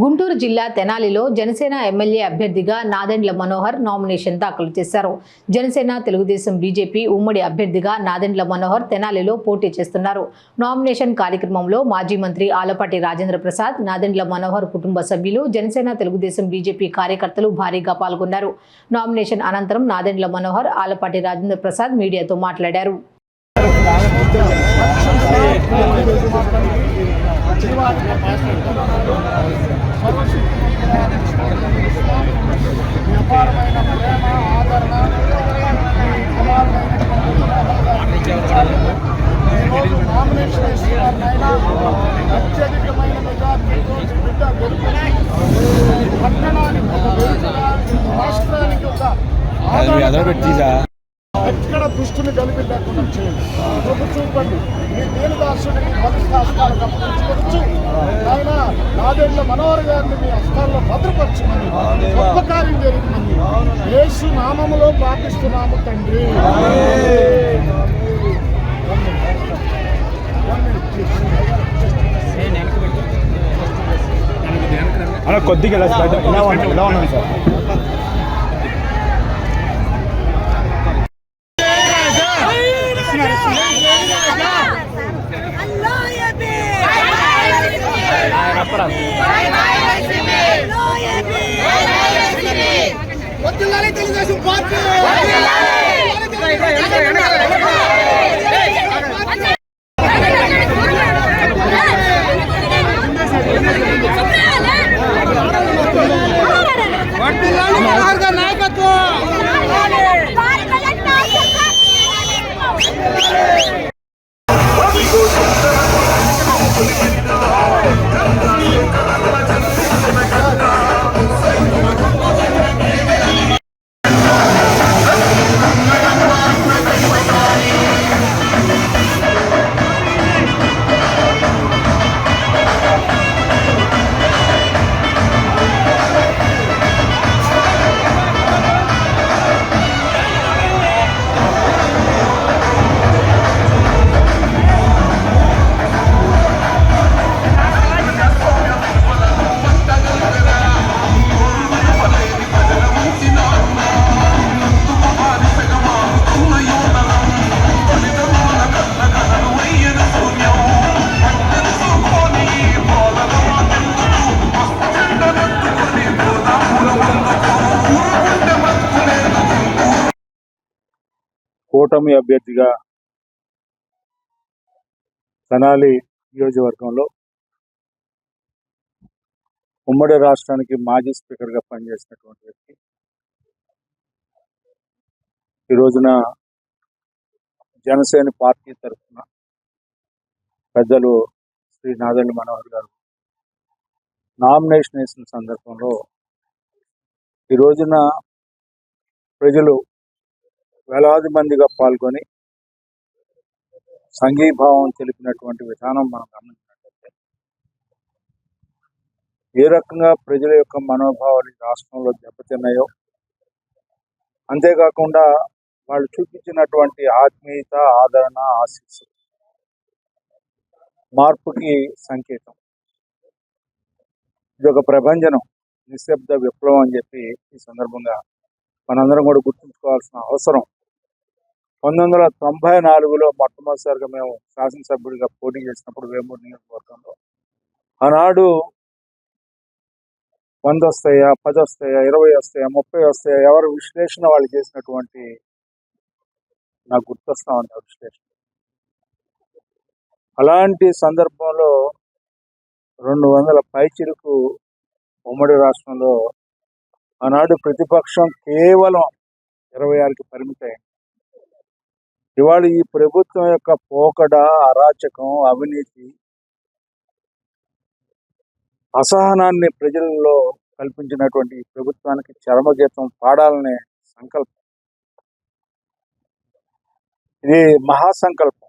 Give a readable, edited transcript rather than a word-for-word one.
గుంటూరు జిల్లా తెనాలిలో జనసేన ఎమ్మెల్యే అభ్యర్థిగా నాదెండ్ల మనోహర్ నామినేషన్ దాఖలు చేశారు. జనసేన, తెలుగుదేశం, బీజేపీ ఉమ్మడి అభ్యర్థిగా నాదెండ్ల మనోహర్ తెనాలిలో పోటీ చేస్తున్నారు. నామినేషన్ కార్యక్రమంలో మాజీ మంత్రి ఆలపాటి రాజేంద్ర ప్రసాద్, నాదెండ్ల మనోహర్ కుటుంబ సభ్యులు, జనసేన, తెలుగుదేశం, బీజేపీ కార్యకర్తలు భారీగా పాల్గొన్నారు. నామినేషన్ అనంతరం నాదెండ్ల మనోహర్, ఆలపాటి రాజేంద్ర ప్రసాద్ మీడియాతో మాట్లాడారు. వ్యాపారమైన ప్రేమ, ఆదరణ, ఈరోజు నామినేషన్ వేస్తున్నారనైనా అత్యధికమైన మెజార్టీతో బిడ్డ గెలుపుని పట్టణానికి ఒక వెలుగుగా, రాష్ట్రానికి ఒక ఎక్కడ దృష్టిని కలిపి లేకుండా చేయండి. ప్రభు చూపండి, మీ దేనిదాసుడిని భద్రత హస్తాలకు అప్పగించుకోవచ్చు. ఆయన నాదెండ్ల మనోహర్ గారిని మీ హస్తాల్లో భద్రపరచమని, గొప్ప కార్యం జరిగిందని యేసు నామములో ప్రార్థిస్తున్నాము తండ్రి. కొద్దిగా ఇలా ఉన్నాను సార్. తెలుగుదేశం పార్టీ నాయకత్వం. కూటమి అభ్యర్థిగా తెనాలి నియోజకవర్గంలో ఉమ్మడి రాష్ట్రానికి మాజీ స్పీకర్గా పనిచేసినటువంటి వ్యక్తి ఈ రోజున జనసేన పార్టీ తరఫున పెద్దలు శ్రీ నాదెండ్ల మనోహర్ గారు నామినేషన్ వేసిన సందర్భంలో ఈ రోజున ప్రజలు వేలాది మందిగా పాల్గొని సంఘీభావం తెలిపినటువంటి విధానం మనం గమనించినట్లయితే ఏ రకంగా ప్రజల యొక్క మనోభావాలు రాష్ట్రంలో దెబ్బతిన్నాయో, అంతేకాకుండా వాళ్ళు చూపించినటువంటి ఆత్మీయత, ఆదరణ, ఆశీస్సు మార్పుకి సంకేతం. ఇది ఒక ప్రభంజనం, నిశ్శబ్ద విప్లవం అని చెప్పి ఈ సందర్భంగా మనందరం కూడా గుర్తుంచుకోవాల్సిన అవసరం. 1994లో మొట్టమొదటిసారిగా మేము శాసనసభ్యుడిగా పోటీ చేసినప్పుడు వేమూరు నియోజకవర్గంలో ఆనాడు 100 వస్తాయా, 10 వస్తాయా, 20 వస్తాయా, 30 వస్తాయా, ఎవరి విశ్లేషణ వాళ్ళు చేసినటువంటి నాకు గుర్తొస్తా ఉంది విశ్లేషణ. అలాంటి సందర్భంలో 200 పైచిలకు ఉమ్మడి రాష్ట్రంలో ఆనాడు ప్రతిపక్షం కేవలం 26కి పరిమితమైంది. ఇవాళ ఈ ప్రభుత్వం యొక్క పోకడ, అరాచకం, అవినీతి, అసహనాన్ని ప్రజల్లో కల్పించినటువంటి ఈ ప్రభుత్వానికి చరమగీతం పాడాలనే సంకల్పం. ఇది మహాసంకల్పం.